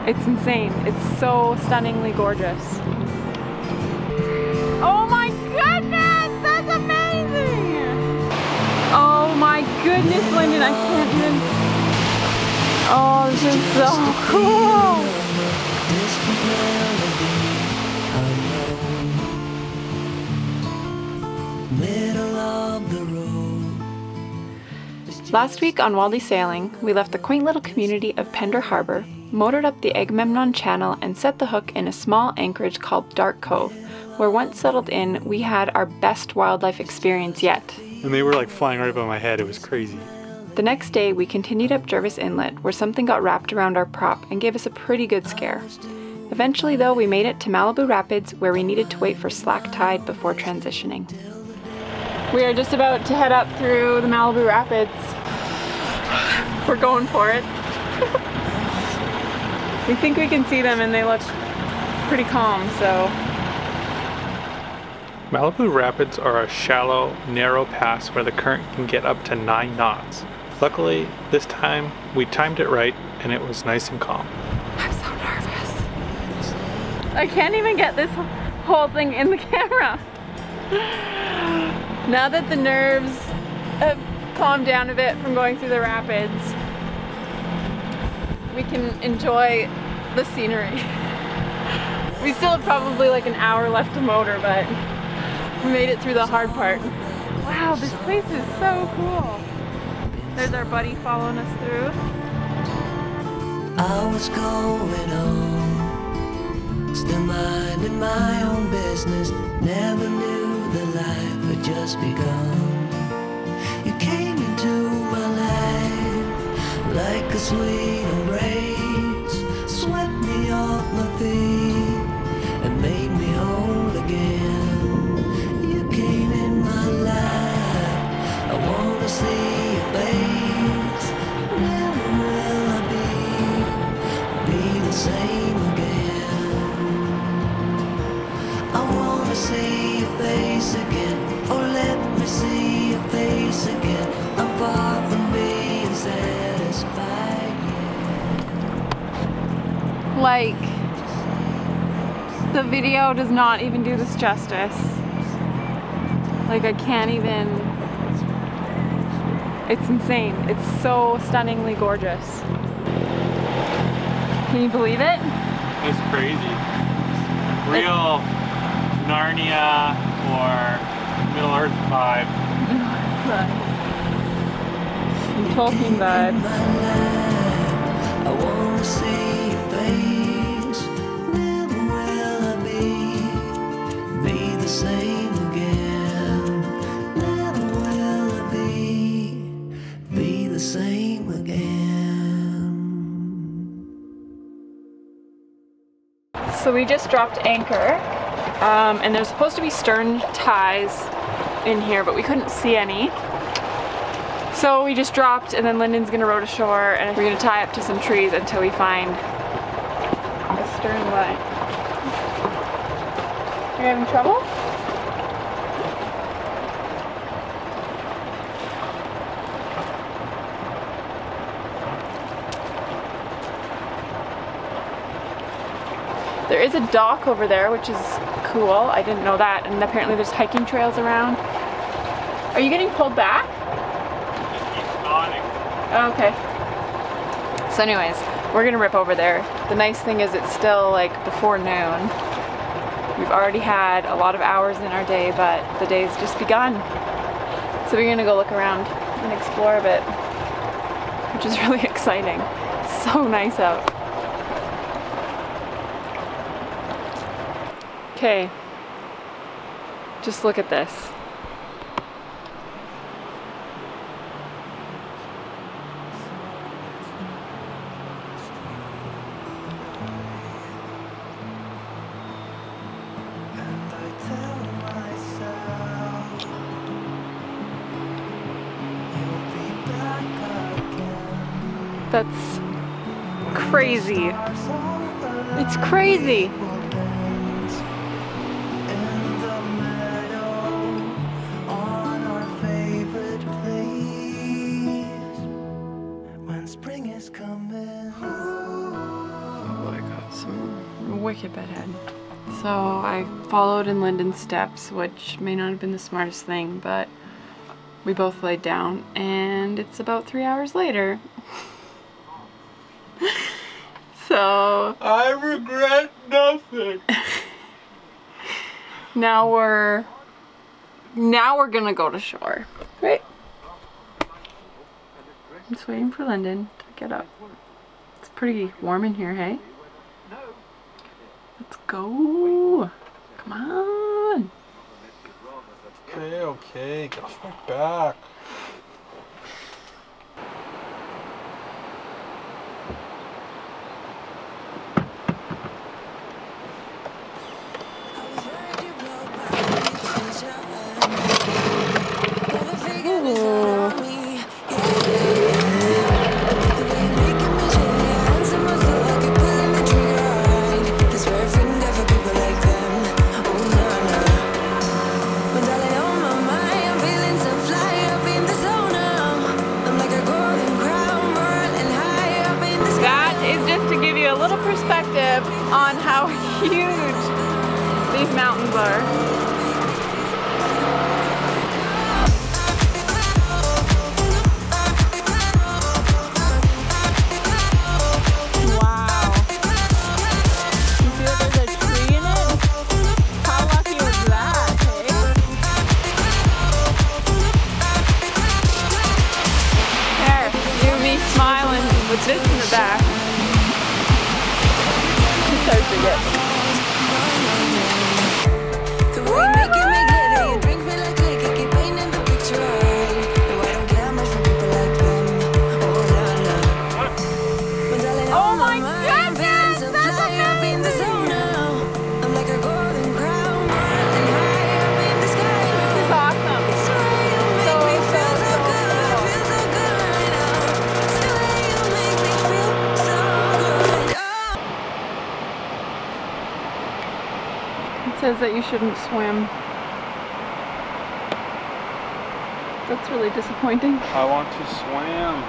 It's insane. It's so stunningly gorgeous. Oh my goodness! That's amazing! Oh my goodness, Lyndon, I can't even... Oh, this is so cool! Last week on Walde Sailing, we left the quaint little community of Pender Harbor, motored up the Agamemnon Channel, and set the hook in a small anchorage called Dark Cove, where once settled in, we had our best wildlife experience yet. And they were like flying right above my head, it was crazy. The next day, we continued up Jervis Inlet, where something got wrapped around our prop and gave us a pretty good scare. Eventually though, we made it to Malibu Rapids, where we needed to wait for slack tide before transitioning. We are just about to head up through the Malibu Rapids. We're going for it. We think we can see them and they look pretty calm, so. Malibu Rapids are a shallow, narrow pass where the current can get up to 9 knots. Luckily, this time we timed it right and it was nice and calm. I'm so nervous. I can't even get this whole thing in the camera. Now that the nerves have calmed down a bit from going through the rapids, we can enjoy the scenery. We still have probably like an hour left to motor, but we made it through the hard part. Wow, this place is so cool. There's our buddy following us through. I was going on, still minding my own business. Never knew the life had just begun. You came into my life like a sweet embrace, swept me off my feet and made me whole again. You came in my life, I wanna see your face. Never will I be the same again. I wanna see your face again, oh let me see your face again. I'm far from being satisfied yet. Like, the video does not even do this justice. Like, I can't even, it's insane. It's so stunningly gorgeous. Can you believe it? It's crazy. Real Narnia or Middle Earth vibe. Tolkien vibe. I wanna see your face. Never will I be the same again. Never will I be the same again. So we just dropped anchor, and there's supposed to be stern ties in here, but we couldn't see any. So we just dropped, and then Lyndon's gonna row to shore, and we're gonna tie up to some trees until we find a stern line. Are you having trouble? There is a dock over there, which is cool. I didn't know that, and apparently there's hiking trails around. Are you getting pulled back? Oh, okay. So anyways, we're gonna rip over there. The nice thing is it's still like before noon. We've already had a lot of hours in our day, but the day's just begun. So we're gonna go look around and explore a bit, which is really exciting. It's so nice out. Okay, just look at this. That's crazy. It's crazy. I got some wicked bedhead. So I followed in Lyndon's steps, which may not have been the smartest thing, but we both laid down, and it's about 3 hours later. So I regret nothing. now we're gonna go to shore, right? I'm just waiting for Lyndon to get up. It's pretty warm in here, hey? Let's go. Come on. Okay, get off my back. Perspective on how huge these mountains are. Wow. You see that there's a tree in it? How lucky was that, hey? There, you and me smiling with this in the back. So forget. Oh my goodness! That's amazing! This is awesome. It says that you shouldn't swim. That's really disappointing. I want to swim.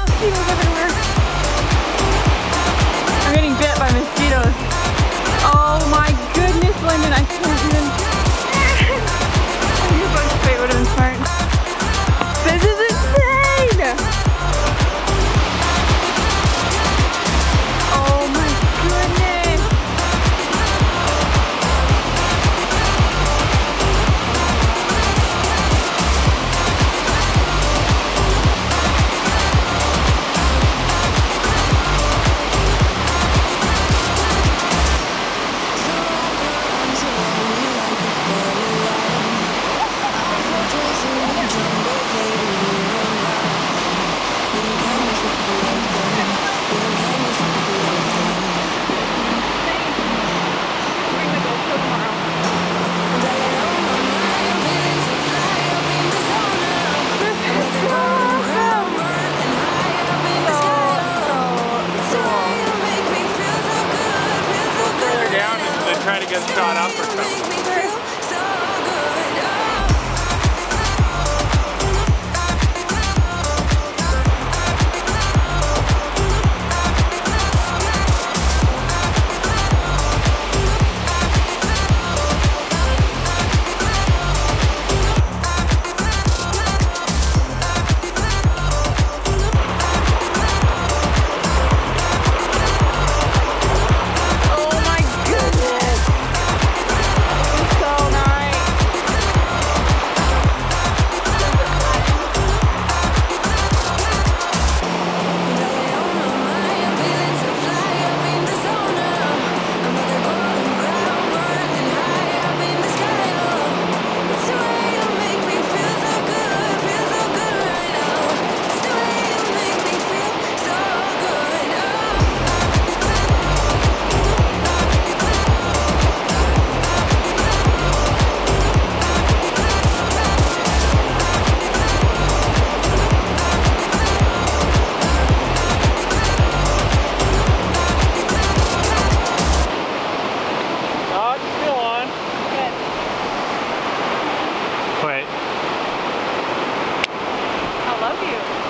Mosquitoes everywhere. I'm getting bit by mosquitoes. Oh my goodness, Lyndon, I can't even. Your bug spray would have been smart. This is insane! Oh my goodness! Try to get a shot up or something.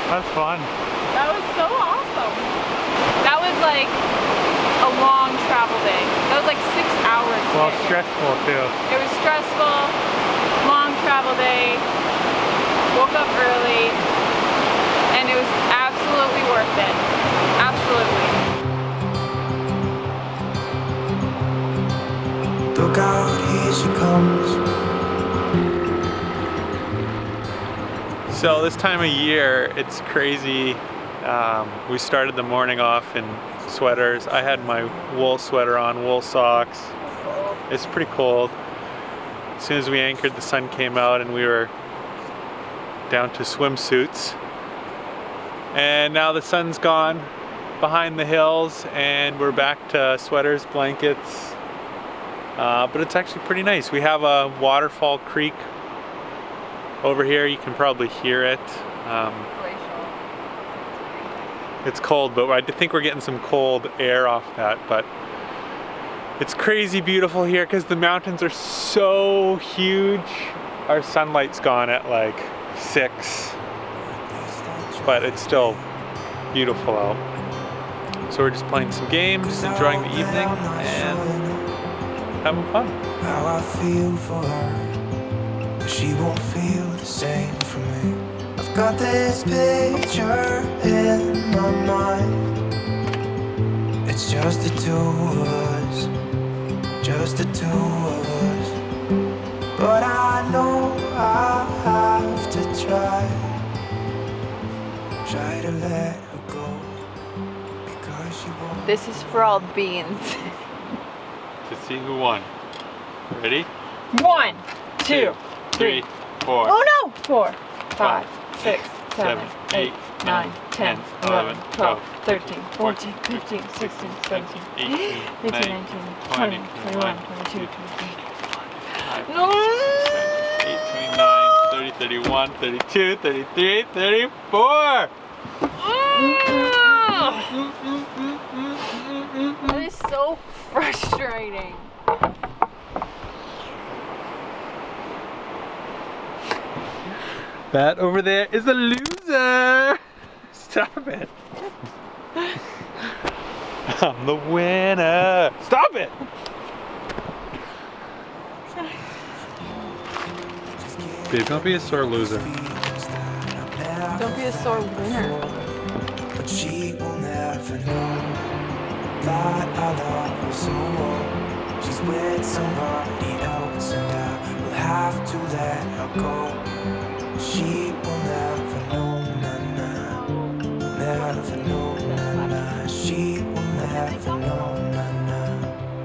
That's fun. That was so awesome. That was like a long travel day. That was like 6 hours. Well, stressful too. It was stressful, long travel day, woke up early, and it was absolutely worth it. Absolutely. Look out, here she comes. So this time of year, it's crazy. We started the morning off in sweaters. I had my wool sweater on, wool socks. It's pretty cold. As soon as we anchored, the sun came out and we were down to swimsuits. And now the sun's gone behind the hills and we're back to sweaters, blankets. But it's actually pretty nice. We have a waterfall creek over here. You can probably hear it. It's cold, but I think we're getting some cold air off that. But it's crazy beautiful here because the mountains are so huge. Our sunlight's gone at like 6, but it's still beautiful out. So we're just playing some games, enjoying the evening, and having fun. How I feel for her, but she won't feel the same for me. I've got this picture in my mind. It's just the two of us, just the two of us. But I know I have to try to let her go, because she won't. This is for all beans. To see who won. Ready? 1, 2, 3, 4. Oh no! 4, 5, 6, 7, 8, 9, 10, 11, 12, 13, 14, 15, 16, 17, 18, 19, 20, 21, 22, 23. No! 8, 29, 30, 31, 32, 33, 34! That is so frustrating. That over there is a loser! Stop it! I'm the winner! Stop it! Babe, don't be a sore loser. Don't be a sore winner. But she will never know that I love her so well. She's with somebody else and I will have to let her go. She will never know, na-na. Never know, na-na. She will never know, na-na.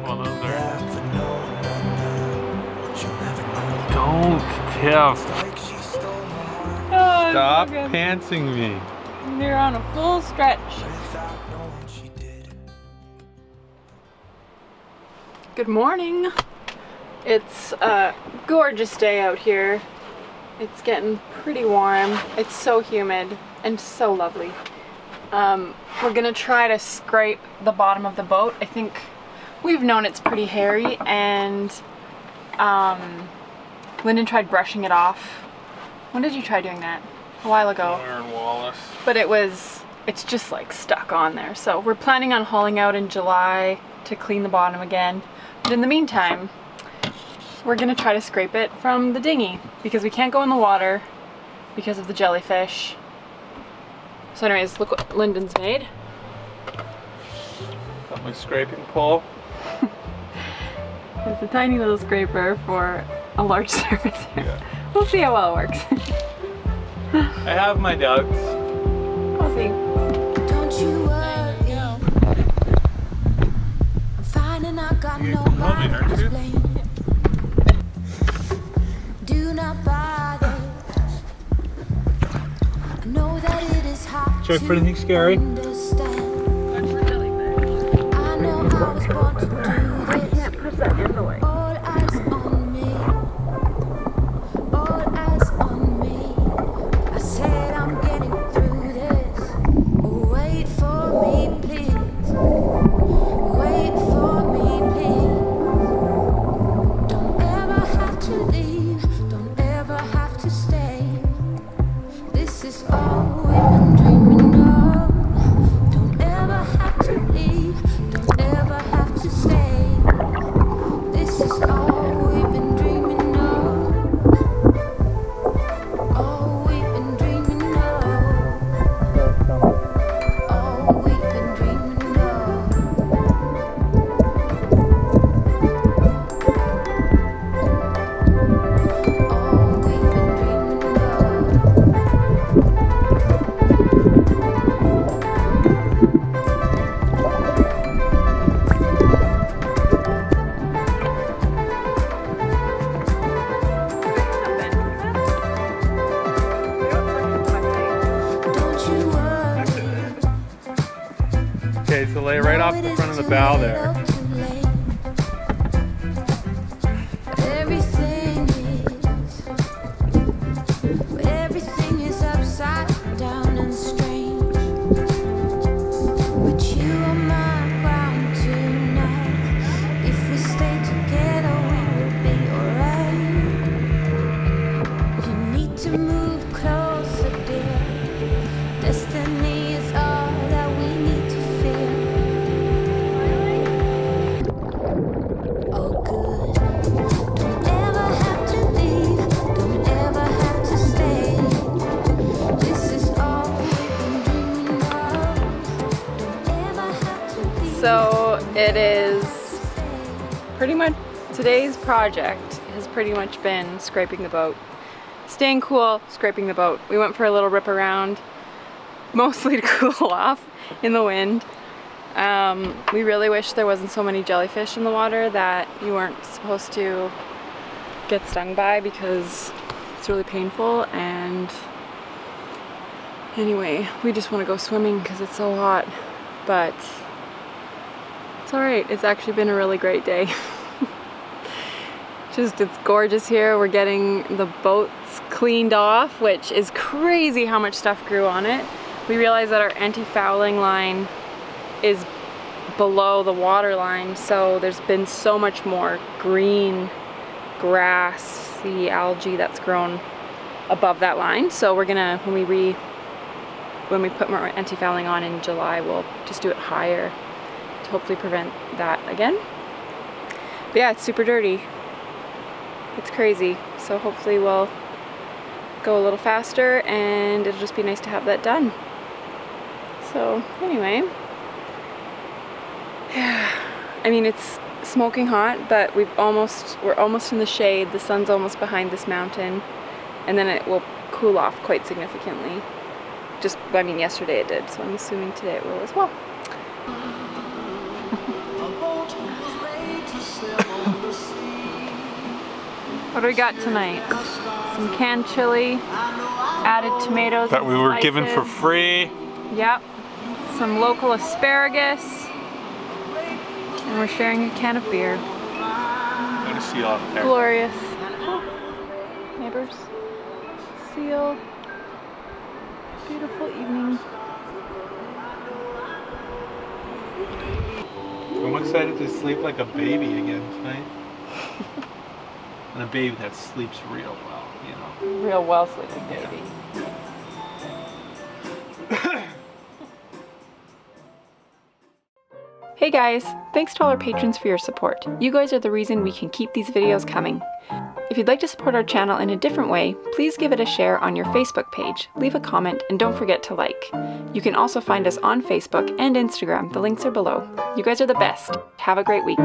Well, those are... Never know, na-na. She'll never know. Don't, Tiff! Like she stole my heart Stop pantsing me. You're on a full stretch. without knowing she did. Good morning. It's a gorgeous day out here. It's getting pretty warm. It's so humid and so lovely. We're gonna try to scrape the bottom of the boat. I think we've known it's pretty hairy, and Lyndon tried brushing it off. When did you try doing that? A while ago. But it's just like stuck on there. So we're planning on hauling out in July to clean the bottom again. But in the meantime, we're gonna try to scrape it from the dinghy because we can't go in the water because of the jellyfish. So anyways, look what Lyndon's made. Got my scraping pole. It's a tiny little scraper for a large surface area. Yeah. We'll see how well it works. I have my doubts. We'll see. Don't you worry. I'm fine and I got You nobody probably to hurt you. blame. Do not bother. I know that it is hard Check to for anything scary. understand. That's the jellyfish. I know I was born to do I this. can't push that in the way. All eyes on me. All eyes on me. I said I'm getting through this. Wait for me, please. Wait for me, please. Don't ever have to leave. Don't ever have to stay. This is all we've been dreaming of. Don't ever have Okay, so lay right off the front of the bow there. Everything is upside down and strange. But you are my ground tonight. If we stay together, we will be alright. You need to move closer, dear. Destiny is all that we need to feel. Oh, good. Don't ever have to leave. Don't ever have to stay. This is all we've been dreaming of. Don't ever have to leave. So it is pretty much, today's project has pretty much been scraping the boat. Staying cool, scraping the boat. We went for a little rip around, mostly to cool off in the wind. We really wish there wasn't so many jellyfish in the water that you weren't supposed to get stung by, because it's really painful. And anyway, we just want to go swimming because it's so hot, but it's alright. It's actually been a really great day. Just, it's gorgeous here. We're getting the boats cleaned off, which is crazy how much stuff grew on it. We realized that our anti-fouling line is below the water line, so there's been so much more green grassy algae that's grown above that line. So we're gonna, when we put more anti-fouling on in July, we'll just do it higher to hopefully prevent that again. But yeah, it's super dirty. It's crazy. So hopefully we'll go a little faster, and it'll just be nice to have that done. So anyway, yeah, I mean, it's smoking hot, but we're almost in the shade. The sun's almost behind this mountain, and then it will cool off quite significantly. Just, I mean, yesterday it did, so I'm assuming today it will as well. What do we got tonight? Some canned chili, added tomatoes That we were given for slices. free. Yep. Some local asparagus. And we're sharing a can of beer. Got a seal out there. Glorious. Neighbors. Seal. Beautiful evening. I'm excited to sleep like a baby again tonight. And a baby that sleeps real well, you know. Real well sleeping baby. Hey guys, thanks to all our patrons for your support. You guys are the reason we can keep these videos coming. If you'd like to support our channel in a different way, please give it a share on your Facebook page, leave a comment, and don't forget to like. You can also find us on Facebook and Instagram. The links are below. You guys are the best. Have a great week.